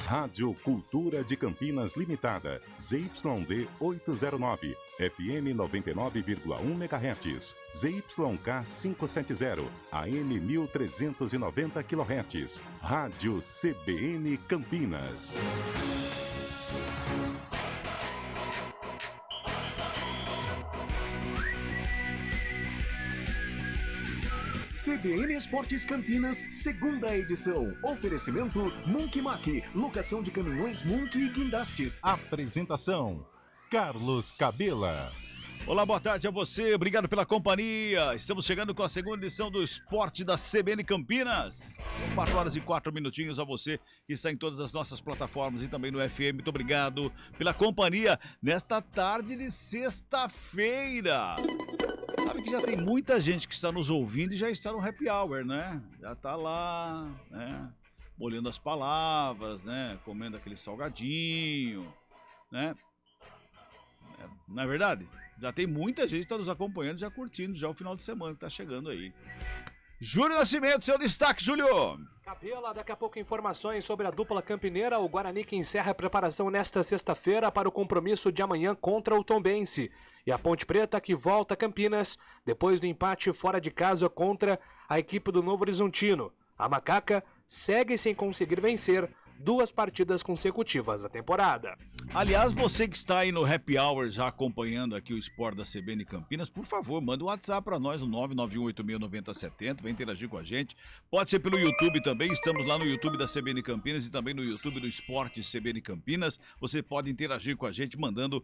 Rádio Cultura de Campinas Limitada, ZYD 809, FM 99,1 MHz, ZYK 570, AM 1390 kHz, Rádio CBN Campinas. CBN Esportes Campinas, segunda edição. Oferecimento Monkey Mac, locação de caminhões Monkey e guindastes. Apresentação, Carlos Cabela. Olá, boa tarde a você, obrigado pela companhia. Estamos chegando com a segunda edição do Esporte da CBN Campinas. São 4 horas e 4 minutinhos a você que está em todas as nossas plataformas e também no FM. Muito obrigado pela companhia nesta tarde de sexta-feira. Sabe que já tem muita gente que está nos ouvindo e já está no happy hour, né? Já está lá, né? Molhando as palavras, né? Comendo aquele salgadinho, né? Não é verdade? Já tem muita gente que está nos acompanhando, já curtindo já o final de semana que está chegando aí. Júlio Nascimento, seu destaque, Júlio! Cabela, daqui a pouco informações sobre a dupla campineira, o Guarani que encerra a preparação nesta sexta-feira para o compromisso de amanhã contra o Tombense. E a Ponte Preta que volta a Campinas depois do empate fora de casa contra a equipe do Novo Horizontino. A Macaca segue sem conseguir vencer 2 partidas consecutivas da temporada. Aliás, você que está aí no Happy Hour já acompanhando aqui o Esporte da CBN Campinas, por favor, manda um WhatsApp para nós no 991869070, vem interagir com a gente. Pode ser pelo YouTube também, estamos lá no YouTube da CBN Campinas e também no YouTube do Esporte CBN Campinas. Você pode interagir com a gente mandando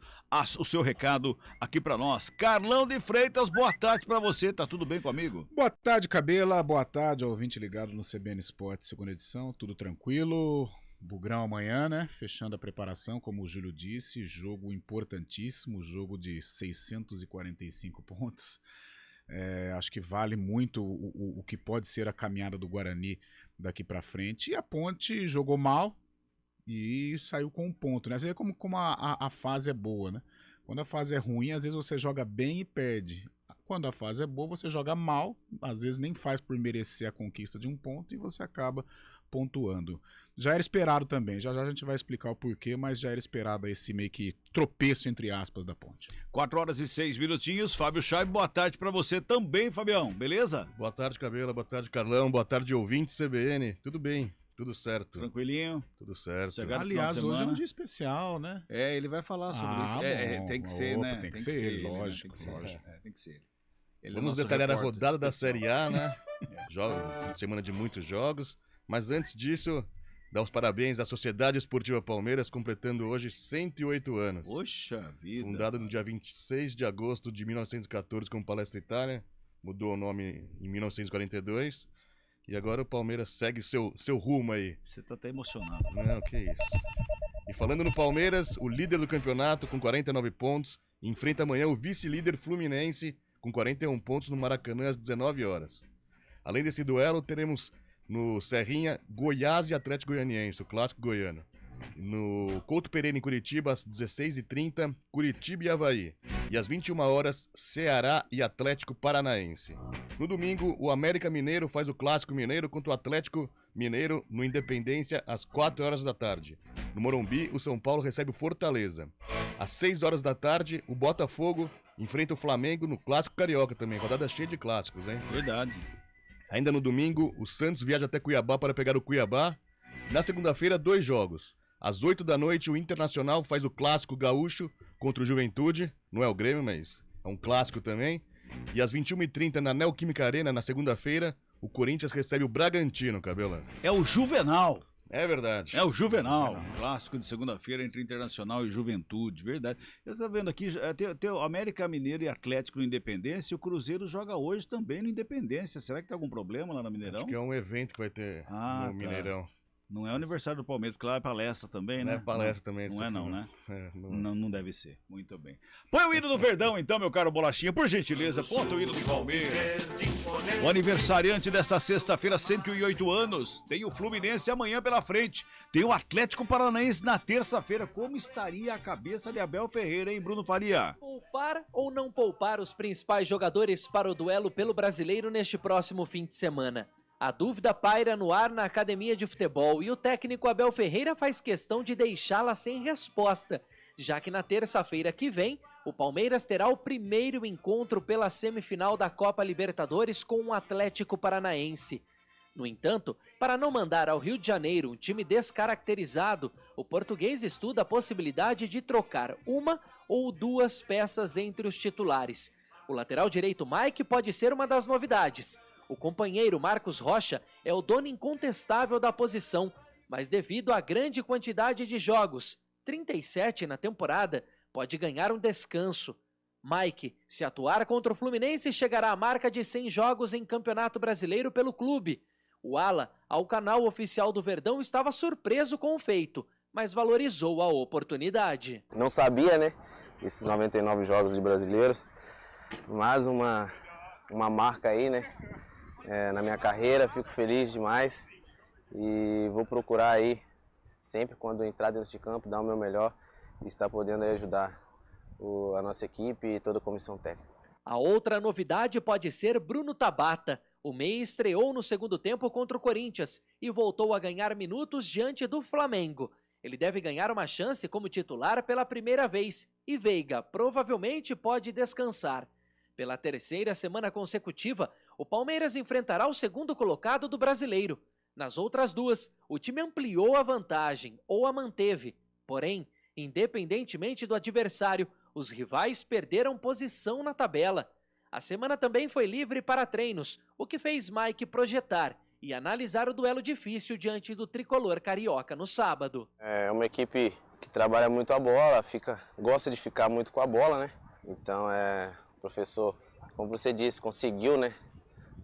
o seu recado aqui para nós. Carlão de Freitas, boa tarde para você, tá tudo bem comigo? Boa tarde, Cabela, boa tarde ao ouvinte ligado no CBN Esporte, segunda edição, tudo tranquilo? Bugrão amanhã, né? Fechando a preparação, como o Júlio disse, jogo importantíssimo, jogo de 645 pontos. Acho que vale muito o que pode ser a caminhada do Guarani daqui para frente. E a Ponte jogou mal e saiu com um ponto, né? Você vê como a fase é boa, né? Quando a fase é ruim, às vezes você joga bem e perde. Quando a fase é boa, você joga mal, às vezes nem faz por merecer a conquista de um ponto e você acaba pontuando. Já era esperado também, já a gente vai explicar o porquê, mas já era esperado esse meio que tropeço, entre aspas, da Ponte. 4 horas e 6 minutinhos, Fábio Chaib, boa tarde pra você também, Fabião, beleza? Boa tarde, Cabela, boa tarde, Carlão, boa tarde, ouvinte CBN, tudo bem? Tudo certo. Tranquilinho? Tudo certo. Aliás, hoje é um dia especial, né? Ele vai falar sobre isso. Bom, tem que ser, né? Tem que ser ele, lógico. Tem que ser ele. Vamos detalhar a rodada da Série A, né? Fim de semana de muitos jogos. Mas antes disso, dar os parabéns à Sociedade Esportiva Palmeiras, completando hoje 108 anos. Poxa vida! Fundada no dia 26 de agosto de 1914 como Palestra Itália. Mudou o nome em 1942. E agora o Palmeiras segue seu rumo aí. Você tá até emocionado. Não, que isso. E falando no Palmeiras, o líder do campeonato com 49 pontos, enfrenta amanhã o vice-líder Fluminense com 41 pontos no Maracanã às 19 horas. Além desse duelo, teremos no Serrinha, Goiás e Atlético Goianiense, o clássico goiano. No Couto Pereira, em Curitiba, às 16h30, Curitiba e Avaí. E às 21 horas, Ceará e Atlético Paranaense. No domingo, o América Mineiro faz o Clássico Mineiro contra o Atlético Mineiro no Independência, às 4 horas da tarde. No Morumbi, o São Paulo recebe o Fortaleza. Às 6 horas da tarde, o Botafogo enfrenta o Flamengo no Clássico Carioca também. Rodada cheia de clássicos, hein? Verdade. Ainda no domingo, o Santos viaja até Cuiabá para pegar o Cuiabá. Na segunda-feira, 2 jogos. Às 8 da noite, o Internacional faz o Clássico Gaúcho contra o Juventude. Não é o Grêmio, mas é um clássico também. E às 21h30, na Neoquímica Arena, na segunda-feira, o Corinthians recebe o Bragantino, Cabela. É o Juvenal. É verdade. É o Juvenal. Clássico de segunda-feira entre Internacional e Juventude, verdade. Eu tô vendo aqui, tem o América Mineiro e Atlético no Independência, e o Cruzeiro joga hoje também no Independência. Será que tem algum problema lá no Mineirão? Acho que é um evento que vai ter no Mineirão. Não é o aniversário do Palmeiras, porque lá é palestra também, né? Não é palestra também. Não é não, né? Não deve ser. Muito bem. Põe o hino do Verdão, então, meu caro Bolachinha, por gentileza. Ponta o hino do Palmeiras. O aniversariante desta sexta-feira, 108 anos. Tem o Fluminense amanhã pela frente. Tem o Atlético Paranaense na terça-feira. Como estaria a cabeça de Abel Ferreira, hein, Bruno Faria? Poupar ou não poupar os principais jogadores para o duelo pelo Brasileiro neste próximo fim de semana? A dúvida paira no ar na academia de futebol e o técnico Abel Ferreira faz questão de deixá-la sem resposta, já que na terça-feira que vem, o Palmeiras terá o primeiro encontro pela semifinal da Copa Libertadores com o Atlético Paranaense. No entanto, para não mandar ao Rio de Janeiro um time descaracterizado, o português estuda a possibilidade de trocar uma ou duas peças entre os titulares. O lateral direito Mike pode ser uma das novidades. O companheiro Marcos Rocha é o dono incontestável da posição, mas devido à grande quantidade de jogos, 37 na temporada, pode ganhar um descanso. Mike, se atuar contra o Fluminense, chegará à marca de 100 jogos em Campeonato Brasileiro pelo clube. O ala, ao canal oficial do Verdão, estava surpreso com o feito, mas valorizou a oportunidade. Não sabia, né, esses 99 jogos de brasileiros, mais uma marca aí, né, na minha carreira. Fico feliz demais e vou procurar aí, sempre quando entrar dentro de campo, dar o meu melhor e estar podendo aí ajudar a nossa equipe e toda a comissão técnica. A outra novidade pode ser Bruno Tabata. O meia estreou no segundo tempo contra o Corinthians e voltou a ganhar minutos diante do Flamengo. Ele deve ganhar uma chance como titular pela primeira vez e Veiga provavelmente pode descansar. Pela terceira semana consecutiva, o Palmeiras enfrentará o segundo colocado do Brasileiro. Nas outras duas, o time ampliou a vantagem ou a manteve. Porém, independentemente do adversário, os rivais perderam posição na tabela. A semana também foi livre para treinos, o que fez Mike projetar e analisar o duelo difícil diante do tricolor carioca no sábado. É uma equipe que trabalha muito a bola, gosta de ficar muito com a bola, né? Então, o professor, como você disse, conseguiu, né,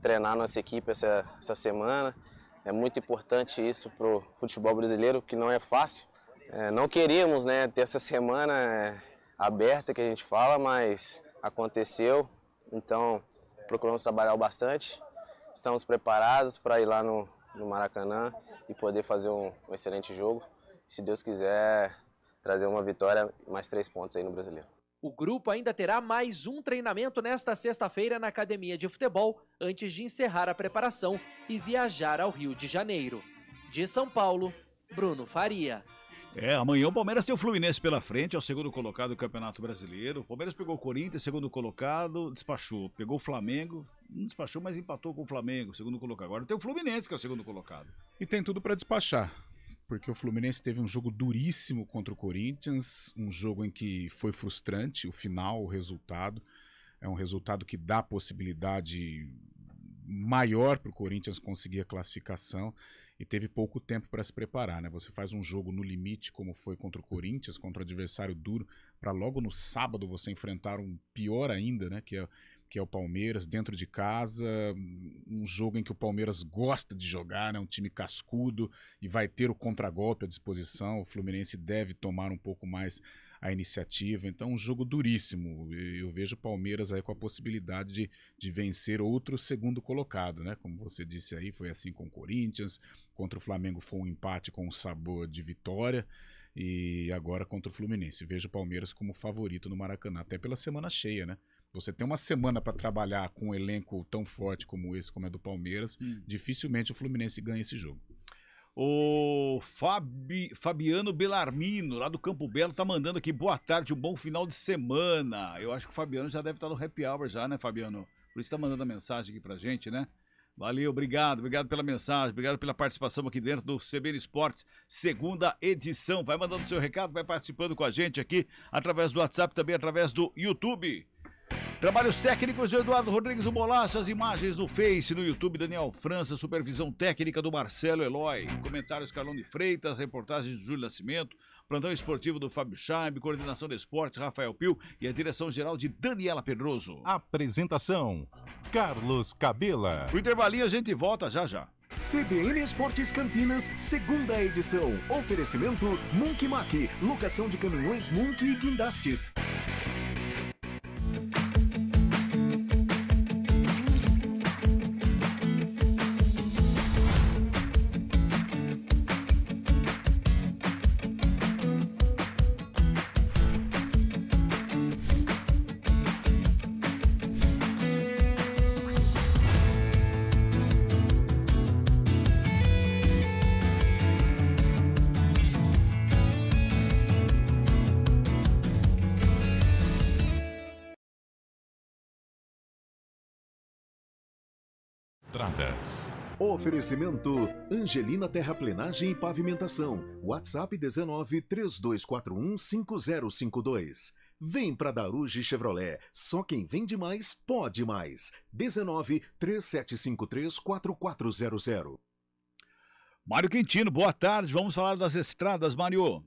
treinar nossa equipe essa semana. É muito importante isso para o futebol brasileiro, que não é fácil. Não queríamos, né, ter essa semana aberta que a gente fala, mas aconteceu. Então, procuramos trabalhar bastante. Estamos preparados para ir lá no Maracanã e poder fazer um excelente jogo. Se Deus quiser, trazer uma vitória e mais 3 pontos aí no Brasileiro. O grupo ainda terá mais um treinamento nesta sexta-feira na academia de futebol, antes de encerrar a preparação e viajar ao Rio de Janeiro. De São Paulo, Bruno Faria. Amanhã o Palmeiras tem o Fluminense pela frente, é o segundo colocado do Campeonato Brasileiro. O Palmeiras pegou o Corinthians, segundo colocado, despachou. Pegou o Flamengo, não despachou, mas empatou com o Flamengo, segundo colocado. Agora tem o Fluminense, que é o segundo colocado. E tem tudo para despachar, porque o Fluminense teve um jogo duríssimo contra o Corinthians, um jogo em que foi frustrante, o final, o resultado. É um resultado que dá possibilidade maior para o Corinthians conseguir a classificação. E teve pouco tempo para se preparar, né? Você faz um jogo no limite, como foi contra o Corinthians, contra o adversário duro, para logo no sábado você enfrentar um pior ainda, né? Que é o Palmeiras, dentro de casa, um jogo em que o Palmeiras gosta de jogar, né? Um time cascudo e vai ter o contragolpe à disposição. O Fluminense deve tomar um pouco mais a iniciativa, então um jogo duríssimo. Eu vejo o Palmeiras aí com a possibilidade de vencer outro segundo colocado, né? Como você disse aí, foi assim com o Corinthians, contra o Flamengo foi um empate com um sabor de vitória, e agora contra o Fluminense. Vejo o Palmeiras como favorito no Maracanã, até pela semana cheia, né? Você tem uma semana para trabalhar com um elenco tão forte como esse, como é do Palmeiras, dificilmente o Fluminense ganha esse jogo. O Fabiano Belarmino, lá do Campo Belo, tá mandando aqui, boa tarde, um bom final de semana. Eu acho que o Fabiano já deve estar no happy hour já, né, Fabiano? Por isso tá mandando a mensagem aqui pra gente, né? Valeu, obrigado pela mensagem, obrigado pela participação aqui dentro do CBN Esportes, segunda edição. Vai mandando seu recado, vai participando com a gente aqui, através do WhatsApp, também através do YouTube. Trabalhos técnicos de Eduardo Rodrigues o Bolacha, as imagens no Face, no YouTube, Daniel França, supervisão técnica do Marcelo Eloy, comentários Carlão de Freitas, reportagens de Júlio Nascimento, plantão esportivo do Fábio Chaib, coordenação de esportes Rafael Pio e a direção geral de Daniela Pedroso. Apresentação, Carlos Cabela. O intervalinho a gente volta já. CBN Esportes Campinas, segunda edição. Oferecimento Monkey Mack, locação de caminhões Monkey e guindastes. Estradas. Oferecimento Angelina Terraplenagem e Pavimentação. WhatsApp 19 3241 5052. Vem pra Daruge Chevrolet. Só quem vende mais pode mais. 19 3753 4400. Mário Quintino, boa tarde. Vamos falar das estradas, Mário.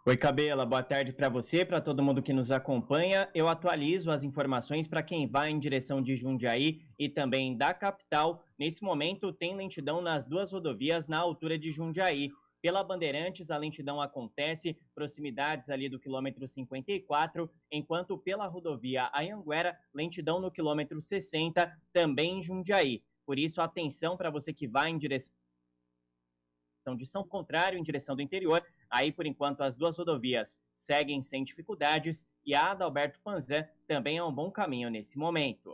Oi, Cabela, boa tarde para você, para todo mundo que nos acompanha. Eu atualizo as informações para quem vai em direção de Jundiaí e também da capital. Nesse momento, tem lentidão nas duas rodovias na altura de Jundiaí. Pela Bandeirantes, a lentidão acontece, proximidades ali do quilômetro 54, enquanto pela rodovia Anhanguera, lentidão no quilômetro 60, também em Jundiaí. Por isso, atenção para você que vai em direção de São Contrário, em direção do interior. Aí, por enquanto, as duas rodovias seguem sem dificuldades e a Adalberto Panzan também é um bom caminho nesse momento.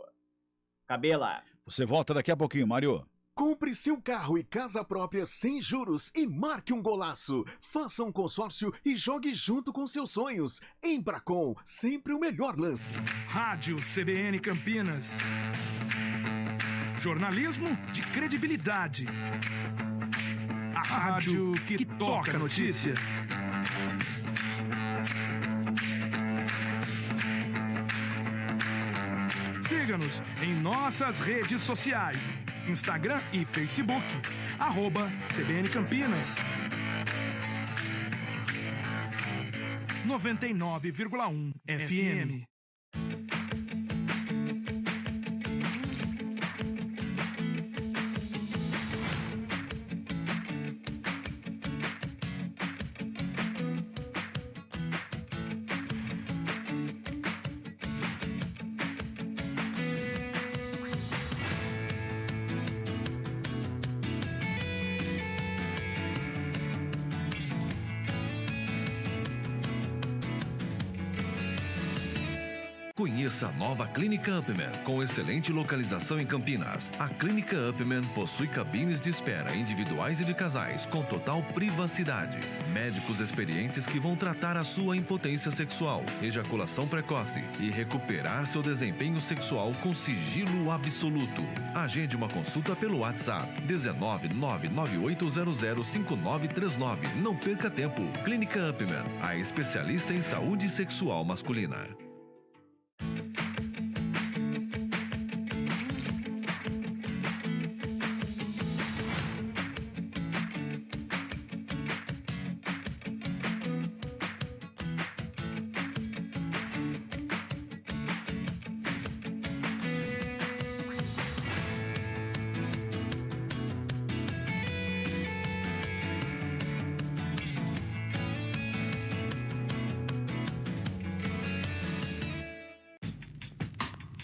Cabela. Você volta daqui a pouquinho, Mário. Compre seu carro e casa própria sem juros e marque um golaço. Faça um consórcio e jogue junto com seus sonhos. Embracon, sempre o melhor lance. Rádio CBN Campinas. Jornalismo de credibilidade. A rádio que toca a notícia. Siga-nos em nossas redes sociais. Instagram e Facebook. @CBN Campinas. 99,1 FM. Conheça a nova Clínica Upman, com excelente localização em Campinas. A Clínica Upman possui cabines de espera individuais e de casais, com total privacidade. Médicos experientes que vão tratar a sua impotência sexual, ejaculação precoce e recuperar seu desempenho sexual com sigilo absoluto. Agende uma consulta pelo WhatsApp 19998005939. Não perca tempo. Clínica Upman, a especialista em saúde sexual masculina.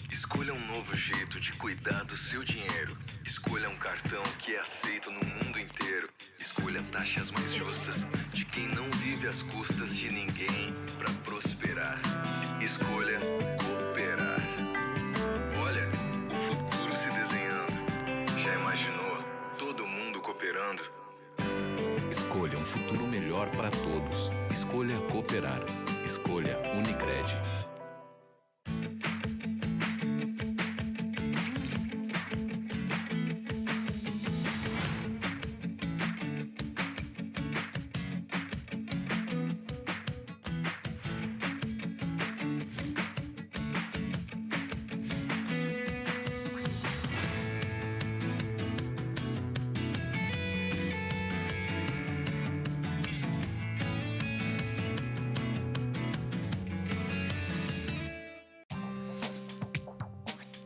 Escolha um novo jeito de cuidar do seu dinheiro. Escolha um cartão que é aceito no mundo inteiro. Escolha taxas mais justas de quem não vive às custas de ninguém para prosperar. Escolha cooperar. Olha, o futuro se desenhando. Já imaginou todo mundo cooperando? Escolha um futuro melhor para todos. Escolha cooperar. Escolha Unicred.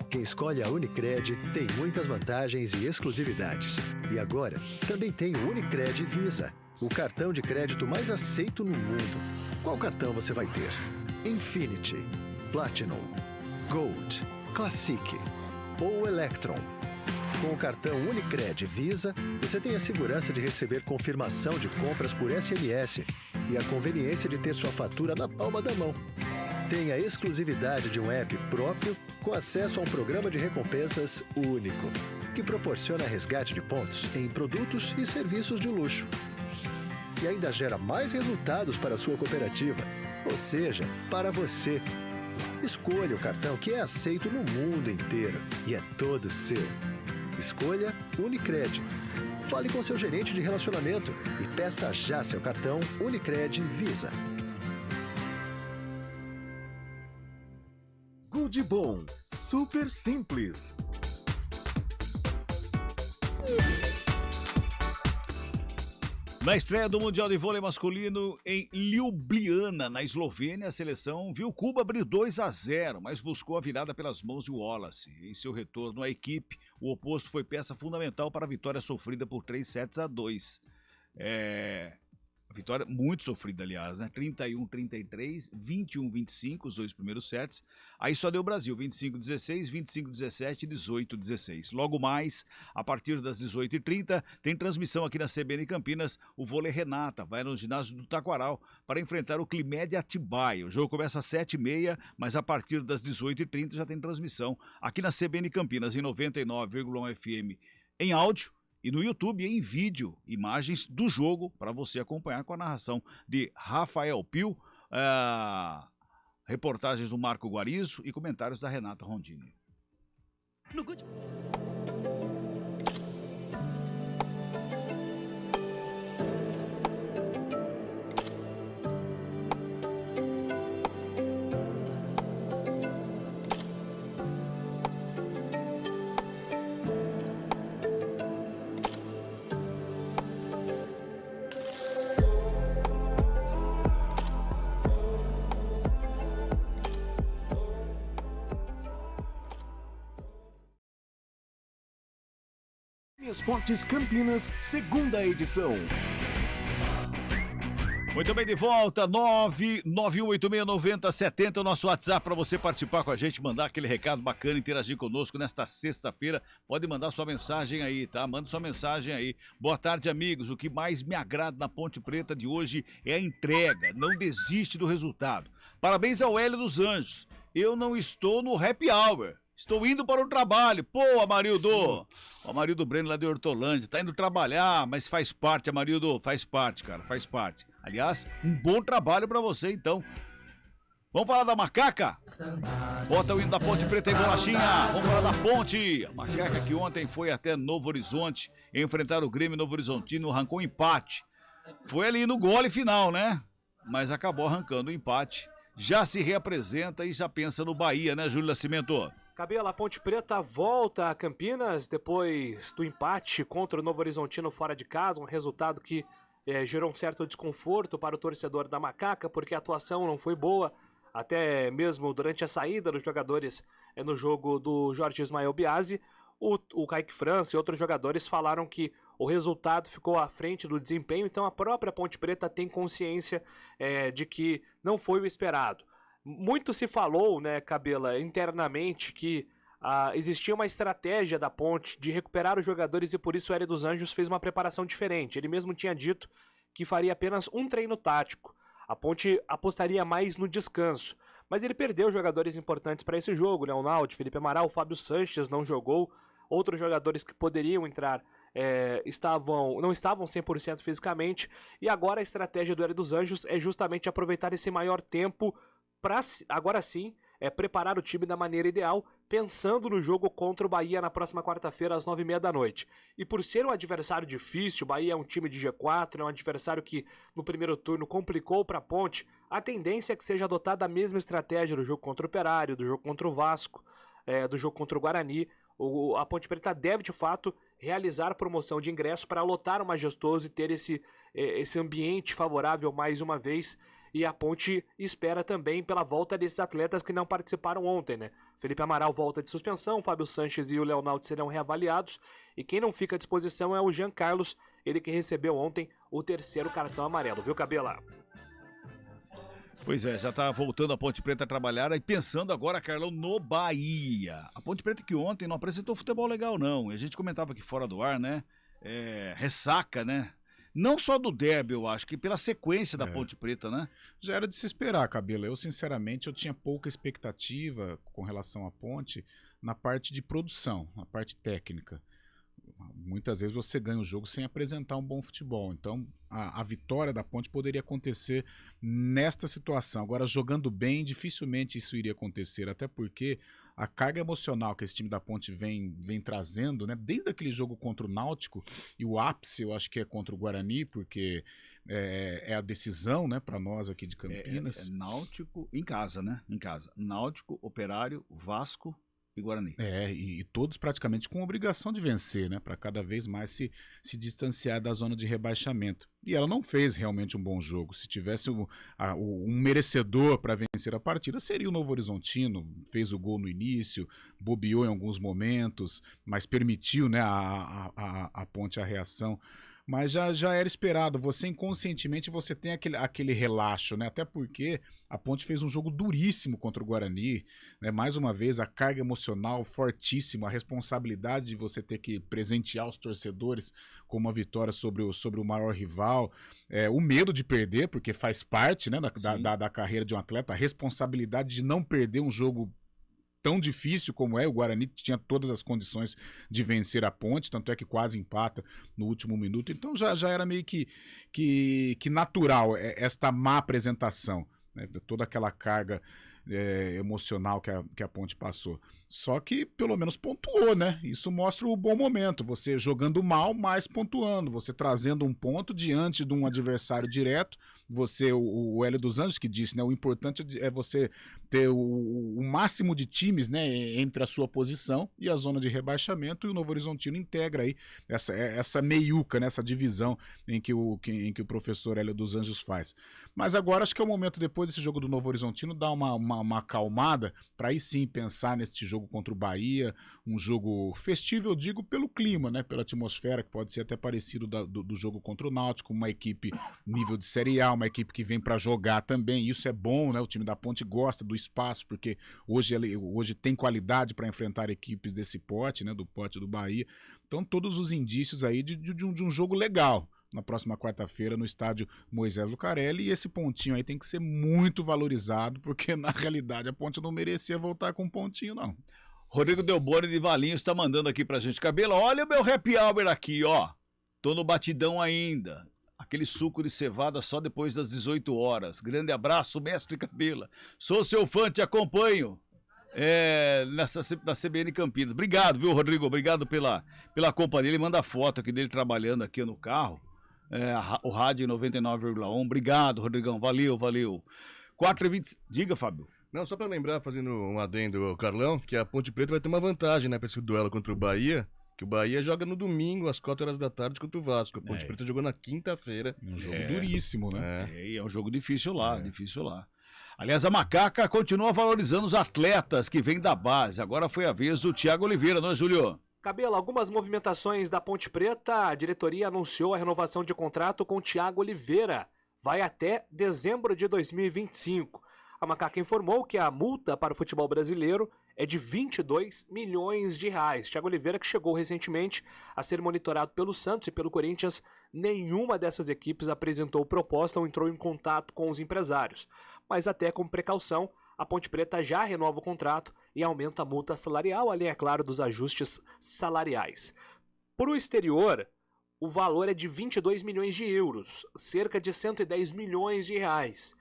Quem escolhe a Unicred tem muitas vantagens e exclusividades. E agora, também tem o Unicred Visa, o cartão de crédito mais aceito no mundo. Qual cartão você vai ter? Infinity, Platinum, Gold, Classic ou Electron? Com o cartão Unicred Visa, você tem a segurança de receber confirmação de compras por SMS e a conveniência de ter sua fatura na palma da mão. Tem a exclusividade de um app próprio com acesso a um programa de recompensas único, que proporciona resgate de pontos em produtos e serviços de luxo. E ainda gera mais resultados para a sua cooperativa, ou seja, para você. Escolha o cartão que é aceito no mundo inteiro e é todo seu. escolha Unicred. Fale com seu gerente de relacionamento e peça já seu cartão Unicred Visa. Good Bom, super simples. Na estreia do Mundial de Vôlei Masculino em Ljubljana, na Eslovênia, a seleção viu Cuba abrir 2-0, mas buscou a virada pelas mãos de Wallace. Em seu retorno à equipe, o oposto foi peça fundamental para a vitória sofrida por 3-2. A vitória muito sofrida, aliás, né? 31-33, 21-25, os dois primeiros sets. Aí só deu Brasil, 25-16, 25-17 e 18-16. Logo mais, a partir das 18h30, tem transmissão aqui na CBN Campinas. O vôlei Renata vai no ginásio do Taquaral para enfrentar o Climed Atibaia. O jogo começa às 7h30, mas a partir das 18h30 já tem transmissão aqui na CBN Campinas, em 99,1 FM em áudio. E no YouTube, em vídeo, imagens do jogo para você acompanhar com a narração de Rafael Pio, reportagens do Marco Guarizo e comentários da Renata Rondini. Esportes Campinas, segunda edição. Muito bem, de volta, 991869070, o nosso WhatsApp para você participar com a gente, mandar aquele recado bacana, interagir conosco nesta sexta-feira. Pode mandar sua mensagem aí, tá? Manda sua mensagem aí. Boa tarde, amigos. O que mais me agrada na Ponte Preta de hoje é a entrega. Não desiste do resultado. Parabéns ao Hélio dos Anjos. Eu não estou no happy hour. Estou indo para o trabalho. Pô, Amarildo! O Amarildo Breno lá de Hortolândia. Tá indo trabalhar, mas faz parte, Amarildo. Faz parte, cara. Faz parte. Aliás, um bom trabalho para você, então. Vamos falar da Macaca? Bota o hino da Ponte Preta em bolachinha. Vamos falar da Ponte. A Macaca que ontem foi até Novo Horizonte enfrentar o Grêmio Novo Horizontino, arrancou um empate. Foi ali no gole final, né? Mas acabou arrancando o empate. Já se reapresenta e já pensa no Bahia, né, Júlio Nascimento? Cabelo, a Ponte Preta volta a Campinas depois do empate contra o Novo Horizontino fora de casa, um resultado que gerou um certo desconforto para o torcedor da Macaca, porque a atuação não foi boa, até mesmo durante a saída dos jogadores no jogo do Jorge Ismael Biasi. O Kaique França e outros jogadores falaram que o resultado ficou à frente do desempenho, então a própria Ponte Preta tem consciência de que não foi o esperado. Muito se falou, né, Cabela, internamente que existia uma estratégia da Ponte de recuperar os jogadores e por isso o Hélio dos Anjos fez uma preparação diferente. Ele mesmo tinha dito que faria apenas um treino tático. A Ponte apostaria mais no descanso. Mas ele perdeu jogadores importantes para esse jogo, né? O Naldo, Felipe Amaral, o Fábio Sanches não jogou. Outros jogadores que poderiam entrar não estavam 100% fisicamente. E agora a estratégia do Hélio dos Anjos é justamente aproveitar esse maior tempo para, agora sim, preparar o time da maneira ideal, pensando no jogo contra o Bahia na próxima quarta-feira às 9h30 da noite. E por ser um adversário difícil, o Bahia é um time de G4, é um adversário que no primeiro turno complicou para a Ponte, a tendência é que seja adotada a mesma estratégia do jogo contra o Operário, do jogo contra o Vasco, do jogo contra o Guarani. A Ponte Preta deve, de fato, realizar promoção de ingresso para lotar o Majestoso e ter esse ambiente favorável mais uma vez. E a Ponte espera também pela volta desses atletas que não participaram ontem, né? Felipe Amaral volta de suspensão, Fábio Sanches e o Leonardo serão reavaliados. E quem não fica à disposição é o Jean Carlos, ele que recebeu ontem o 3º cartão amarelo, viu, Cabela? Pois é, já tá voltando a Ponte Preta a trabalhar e pensando agora, Carlão, no Bahia. A Ponte Preta que ontem não apresentou futebol legal, não. E a gente comentava aqui fora do ar, né? Ressaca, né? Não só do derby, eu acho, que pela sequência da Ponte Preta, né? Já era de se esperar, Cabelo. Eu, sinceramente, eu tinha pouca expectativa com relação à Ponte na parte de produção, na parte técnica. Muitas vezes você ganha o jogo sem apresentar um bom futebol. Então, a vitória da Ponte poderia acontecer nesta situação. Agora, jogando bem, dificilmente isso iria acontecer, até porque a carga emocional que esse time da Ponte vem trazendo, né? Desde aquele jogo contra o Náutico, e o ápice eu acho que é contra o Guarani, porque é a decisão, né, para nós aqui de Campinas. Náutico em casa, né? Em casa. Náutico, Operário, Vasco e Guarani. E todos praticamente com obrigação de vencer, né? Para cada vez mais se distanciar da zona de rebaixamento. E ela não fez realmente um bom jogo. Se tivesse um merecedor para vencer a partida, seria o Novo Horizontino. Fez o gol no início, bobeou em alguns momentos, mas permitiu, né, a Ponte a reação. Mas já era esperado, você inconscientemente você tem aquele relaxo, né? Até porque a Ponte fez um jogo duríssimo contra o Guarani, né? Mais uma vez a carga emocional fortíssima, a responsabilidade de você ter que presentear os torcedores com uma vitória sobre o maior rival, o medo de perder, porque faz parte, né, da carreira de um atleta, a responsabilidade de não perder um jogo tão difícil como o Guarani tinha todas as condições de vencer a Ponte, tanto é que quase empata no último minuto, então já era meio que natural esta má apresentação, né? Toda aquela carga emocional que a Ponte passou. Só que pelo menos pontuou, né? Isso mostra o bom momento, você jogando mal, mas pontuando, você trazendo um ponto diante de um adversário direto. Você, o Hélio dos Anjos que disse, né, o importante é você ter o máximo de times, né, entre a sua posição e a zona de rebaixamento, e o Novo Horizontino integra aí essa meiuca, né, essa divisão em que o professor Hélio dos Anjos faz. Mas agora acho que é o momento, depois desse jogo do Novo Horizontino, dar uma acalmada, para aí sim pensar neste jogo contra o Bahia, um jogo festivo, eu digo, pelo clima, né, pela atmosfera, que pode ser até parecido do jogo contra o Náutico, uma equipe nível de Série A, uma equipe que vem para jogar também, isso é bom, né? O time da Ponte gosta do espaço, porque hoje tem qualidade para enfrentar equipes desse porte, né? Do porte do Bahia. Então, todos os indícios aí de um jogo legal na próxima quarta-feira no estádio Moisés Lucarelli, e esse pontinho aí tem que ser muito valorizado, porque na realidade a Ponte não merecia voltar com um pontinho, não. Rodrigo Delboni de Valinhos está mandando aqui pra gente. Cabelo, olha o meu happy hour aqui, ó. Tô no batidão ainda. Aquele suco de cevada só depois das 18 horas. Grande abraço, mestre Cabela. Sou seu fã, te acompanho na CBN Campinas. Obrigado, viu, Rodrigo? Obrigado pela companhia. Ele manda foto aqui dele trabalhando aqui no carro. O rádio 99,1. Obrigado, Rodrigão. Valeu. 4h20. Diga, Fábio. Não, só para lembrar, fazendo um adendo, Carlão, que a Ponte Preta vai ter uma vantagem, né, para esse duelo contra o Bahia. Que o Bahia joga no domingo, às 4h contra o Vasco. A Ponte Preta jogou na quinta-feira. Um jogo duríssimo, né? É um jogo difícil lá. Aliás, a Macaca continua valorizando os atletas que vêm da base. Agora foi a vez do Thiago Oliveira, não é, Júlio? Cabelo, algumas movimentações da Ponte Preta. A diretoria anunciou a renovação de contrato com o Thiago Oliveira. Vai até dezembro de 2025. A Macaca informou que a multa para o futebol brasileiro é de 22 milhões de reais. Thiago Oliveira, que chegou recentemente a ser monitorado pelo Santos e pelo Corinthians, nenhuma dessas equipes apresentou proposta ou entrou em contato com os empresários. Mas até como precaução, a Ponte Preta já renova o contrato e aumenta a multa salarial, além, é claro, dos ajustes salariais. Para o exterior, o valor é de 22 milhões de euros, cerca de 110 milhões de reais.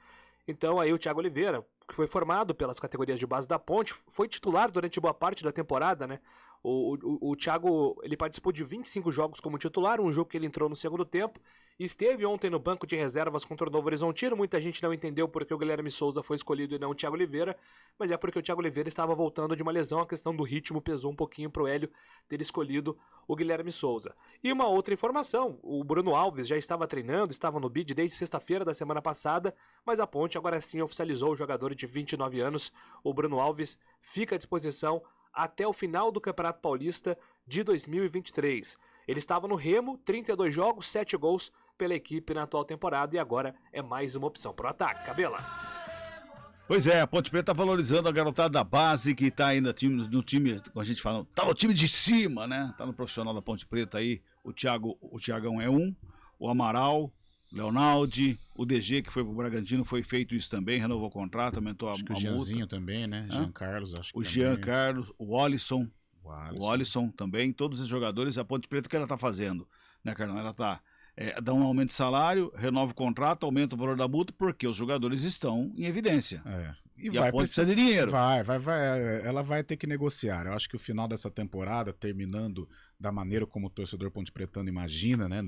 Então aí o Thiago Oliveira, que foi formado pelas categorias de base da Ponte, foi titular durante boa parte da temporada, né? O Thiago, ele participou de 25 jogos como titular, um jogo que ele entrou no segundo tempo, esteve ontem no banco de reservas contra o Novo Horizontino. Muita gente não entendeu porque o Guilherme Souza foi escolhido e não o Thiago Oliveira, mas é porque o Thiago Oliveira estava voltando de uma lesão, a questão do ritmo pesou um pouquinho para o Hélio ter escolhido o Guilherme Souza. E uma outra informação, o Bruno Alves já estava treinando, estava no BID desde sexta-feira da semana passada, mas a Ponte agora sim oficializou o jogador de 29 anos, o Bruno Alves fica à disposição até o final do Campeonato Paulista de 2023. Ele estava no Remo, 32 jogos, 7 gols pela equipe na atual temporada e agora é mais uma opção para o ataque. Cabela. Pois é, a Ponte Preta está valorizando a garotada da base que está aí no time, como a gente fala, tá no time de cima, né? Tá no profissional da Ponte Preta aí, o Thiagão é um, o Amaral, Leonaldi, o DG que foi pro Bragantino, foi feito isso também, renovou o contrato, aumentou a multa. O Jeanzinho também, né? Jean Carlos, acho que o Jean Carlos, o Alisson também, todos os jogadores, a Ponte Preta, o que ela tá fazendo, né, Carlão? Ela tá dá um aumento de salário, renova o contrato, aumenta o valor da multa, porque os jogadores estão em evidência. E a Ponte precisa de dinheiro. Ela vai ter que negociar. Eu acho que o final dessa temporada, terminando da maneira como o torcedor pontepretano imagina, né,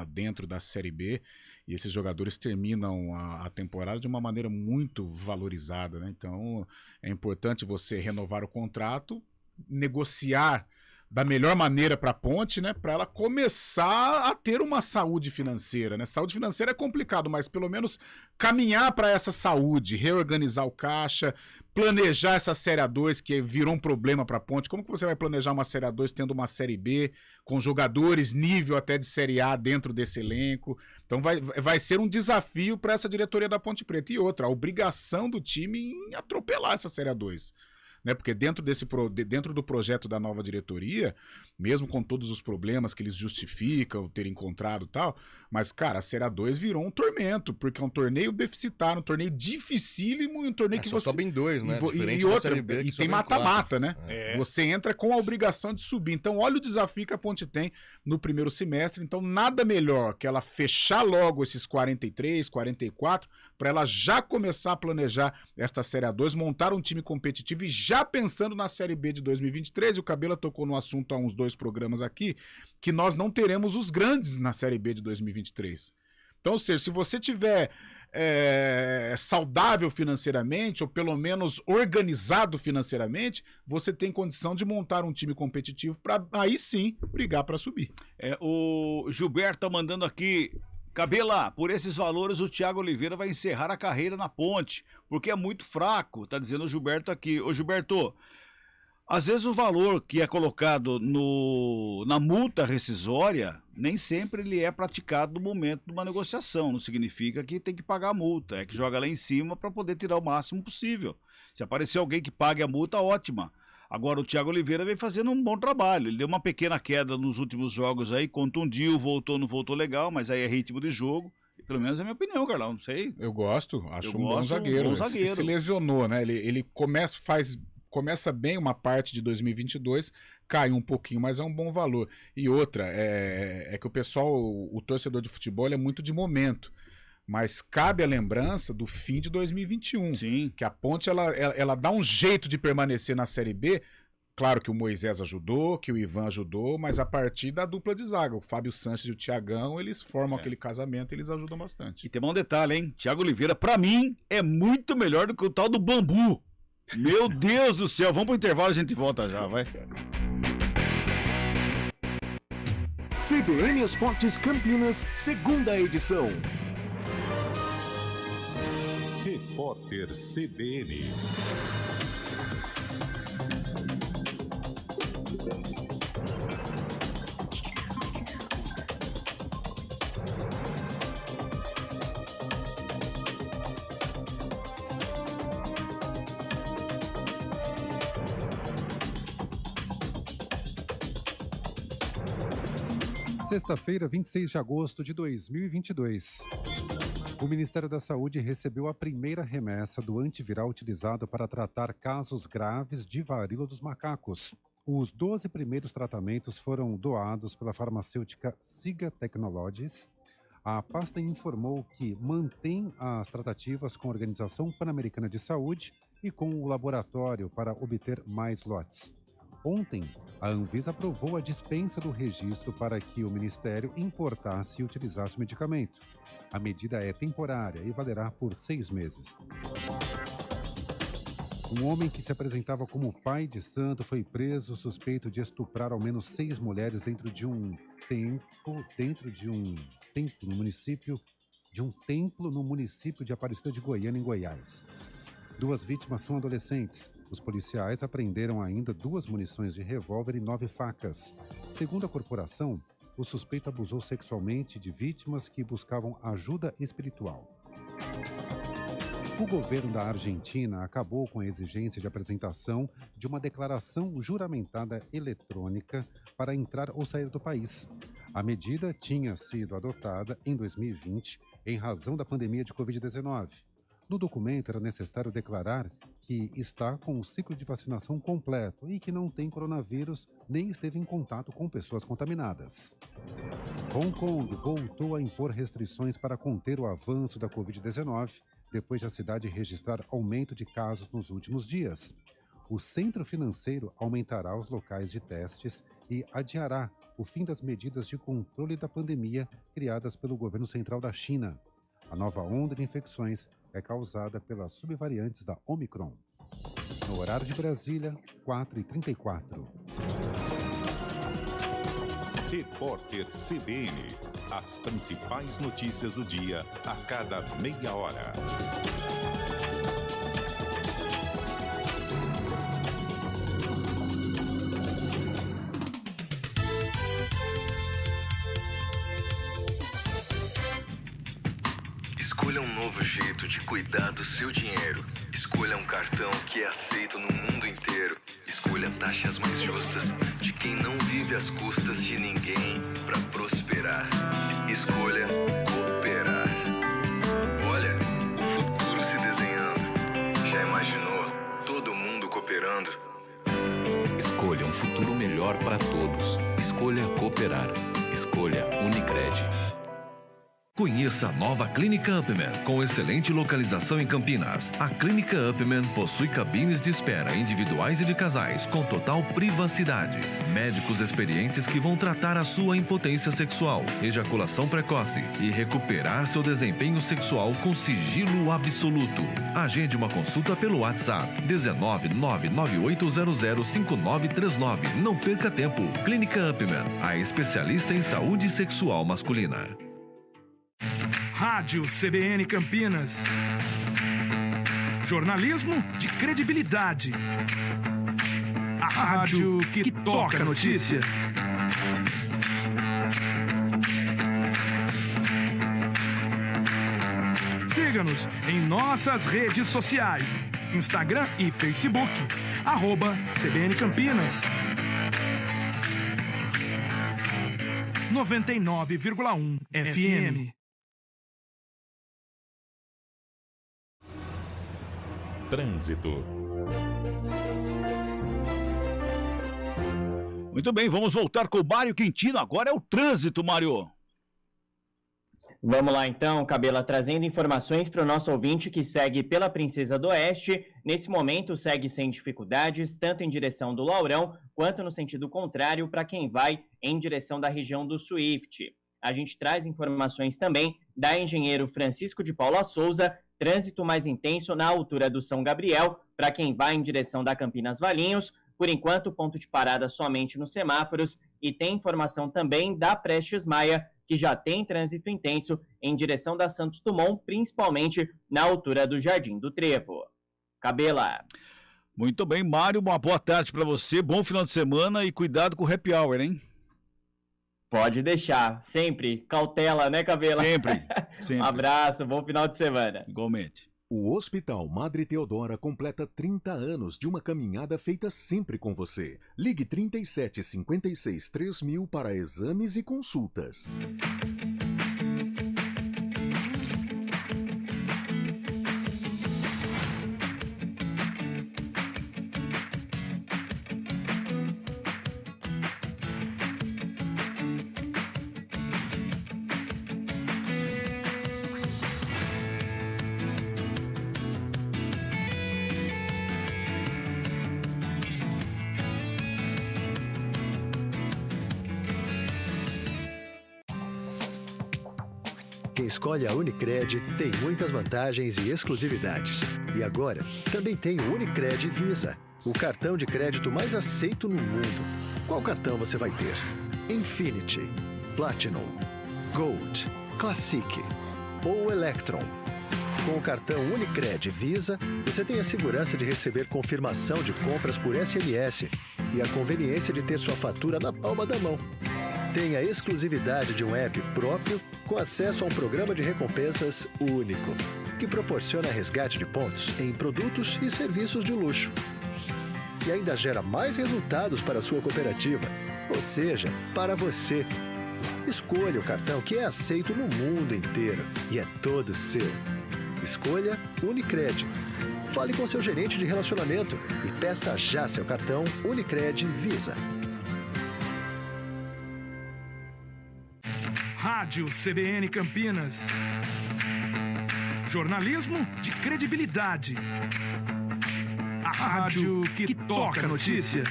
dentro da Série B, e esses jogadores terminam a temporada de uma maneira muito valorizada, né? Então é importante você renovar o contrato, negociar da melhor maneira para a Ponte, né, para ela começar a ter uma saúde financeira, né? Saúde financeira é complicado, mas pelo menos caminhar para essa saúde, reorganizar o caixa, planejar essa Série A2 que virou um problema para a Ponte. Como que você vai planejar uma Série A2 tendo uma Série B com jogadores nível até de Série A dentro desse elenco? Então vai ser um desafio para essa diretoria da Ponte Preta. E outra, a obrigação do time em atropelar essa Série A2. Né, porque dentro do projeto da nova diretoria, mesmo com todos os problemas que eles justificam ter encontrado e tal, mas, cara, a Série A2 virou um tormento, porque é um torneio deficitário, um torneio dificílimo, um torneio que só você... sobem dois, né? E outra, Série B, e tem mata-mata, né? Você entra com a obrigação de subir. Então, olha o desafio que a Ponte tem no primeiro semestre. Então, nada melhor que ela fechar logo esses 43, 44, para ela já começar a planejar esta Série A2, montar um time competitivo e já pensando na Série B de 2023, e o Cabela tocou no assunto há uns 2 programas aqui, que nós não teremos os grandes na Série B de 2023. Então, ou seja, se você tiver saudável financeiramente, ou pelo menos organizado financeiramente, você tem condição de montar um time competitivo para aí sim brigar para subir. O Gilberto tá mandando aqui: Cabela, por esses valores o Thiago Oliveira vai encerrar a carreira na Ponte, porque é muito fraco, tá dizendo o Gilberto aqui. Ô Gilberto, às vezes o valor que é colocado na multa rescisória, nem sempre ele é praticado no momento de uma negociação, não significa que tem que pagar a multa, é que joga lá em cima para poder tirar o máximo possível. Se aparecer alguém que pague a multa, ótima. Agora o Thiago Oliveira vem fazendo um bom trabalho. Ele deu uma pequena queda nos últimos jogos aí, contundiu, não voltou legal, mas aí é ritmo de jogo. Pelo menos é a minha opinião, Carlão, não sei. Eu gosto, acho um bom zagueiro. Se lesionou, né? Ele começa bem uma parte de 2022, caiu um pouquinho, mas é um bom valor. E outra, é que o pessoal, o torcedor de futebol é muito de momento. Mas cabe a lembrança do fim de 2021. Sim. Que a Ponte ela dá um jeito de permanecer na Série B. Claro que o Moisés ajudou, que o Ivan ajudou, mas a partir da dupla de zaga, o Fábio Sanches e o Thiagão, eles formam aquele casamento e eles ajudam bastante. E tem um detalhe, hein? Thiago Oliveira, pra mim, é muito melhor do que o tal do Bambu. Meu Deus do céu, vamos pro intervalo, a gente volta já, vai. CBN Esportes Campinas, 2ª edição. Repórter CBN. Sexta-feira, 26 de agosto de 2022. O Ministério da Saúde recebeu a primeira remessa do antiviral utilizado para tratar casos graves de varíola dos macacos. Os 12 primeiros tratamentos foram doados pela farmacêutica Siga Technologies. A pasta informou que mantém as tratativas com a Organização Pan-Americana de Saúde e com o laboratório para obter mais lotes. Ontem, a Anvisa aprovou a dispensa do registro para que o Ministério importasse e utilizasse o medicamento. A medida é temporária e valerá por 6 meses. Um homem que se apresentava como pai de santo foi preso suspeito de estuprar ao menos 6 mulheres dentro de um templo no município de Aparecida de Goiânia, em Goiás. 2 vítimas são adolescentes. Os policiais apreenderam ainda 2 munições de revólver e 9 facas. Segundo a corporação, o suspeito abusou sexualmente de vítimas que buscavam ajuda espiritual. O governo da Argentina acabou com a exigência de apresentação de uma declaração juramentada eletrônica para entrar ou sair do país. A medida tinha sido adotada em 2020 em razão da pandemia de Covid-19. No documento era necessário declarar que está com o ciclo de vacinação completo e que não tem coronavírus nem esteve em contato com pessoas contaminadas. Hong Kong voltou a impor restrições para conter o avanço da Covid-19, depois de a cidade registrar aumento de casos nos últimos dias. O centro financeiro aumentará os locais de testes e adiará o fim das medidas de controle da pandemia criadas pelo governo central da China. A nova onda de infecções é causada pelas subvariantes da Omicron. No horário de Brasília, 4h34. Repórter CBN. As principais notícias do dia a cada meia hora. Escolha um novo jeito de cuidar do seu dinheiro. Escolha um cartão que é aceito no mundo inteiro. Escolha taxas mais justas de quem não vive às custas de ninguém para prosperar. Escolha cooperar. Olha, o futuro se desenhando. Já imaginou todo mundo cooperando? Escolha um futuro melhor para todos. Escolha cooperar. Escolha Unicred. Conheça a nova Clínica Upman, com excelente localização em Campinas. A Clínica Upman possui cabines de espera individuais e de casais, com total privacidade. Médicos experientes que vão tratar a sua impotência sexual, ejaculação precoce e recuperar seu desempenho sexual com sigilo absoluto. Agende uma consulta pelo WhatsApp 19998005939. Não perca tempo. Clínica Upman, a especialista em saúde sexual masculina. Rádio CBN Campinas. Jornalismo de credibilidade. A rádio que toca a notícia. Siga-nos em nossas redes sociais. Instagram e Facebook. @CBN Campinas. 99,1 FM. Trânsito. Muito bem, vamos voltar com o Mário Quintino. Agora é o trânsito, Mário. Vamos lá então, Cabela, trazendo informações para o nosso ouvinte que segue pela Princesa do Oeste. Nesse momento segue sem dificuldades, tanto em direção do Laurão, quanto no sentido contrário para quem vai em direção da região do Swift. A gente traz informações também da engenheiro Francisco de Paula Souza, trânsito mais intenso na altura do São Gabriel, para quem vai em direção da Campinas Valinhos. Por enquanto, ponto de parada somente nos semáforos. E tem informação também da Prestes Maia, que já tem trânsito intenso em direção da Santos Dumont, principalmente na altura do Jardim do Trevo. Cabela. Muito bem, Mário, uma boa tarde para você, bom final de semana e cuidado com o happy hour, hein? Pode deixar, sempre, cautela, né, Cabela? Sempre, sempre. Um abraço, bom final de semana. Igualmente. O Hospital Madre Teodora completa 30 anos de uma caminhada feita sempre com você. Ligue 3756 3000 para exames e consultas. Quem escolhe a Unicred tem muitas vantagens e exclusividades. E agora, também tem o Unicred Visa, o cartão de crédito mais aceito no mundo. Qual cartão você vai ter? Infinity, Platinum, Gold, Classic ou Electron? Com o cartão Unicred Visa, você tem a segurança de receber confirmação de compras por SMS e a conveniência de ter sua fatura na palma da mão. Tem a exclusividade de um app próprio com acesso a um programa de recompensas único, que proporciona resgate de pontos em produtos e serviços de luxo. E ainda gera mais resultados para a sua cooperativa, ou seja, para você. Escolha o cartão que é aceito no mundo inteiro e é todo seu. Escolha Unicred. Fale com seu gerente de relacionamento e peça já seu cartão Unicred Visa. Rádio CBN Campinas. Jornalismo de credibilidade. A rádio que toca a notícia.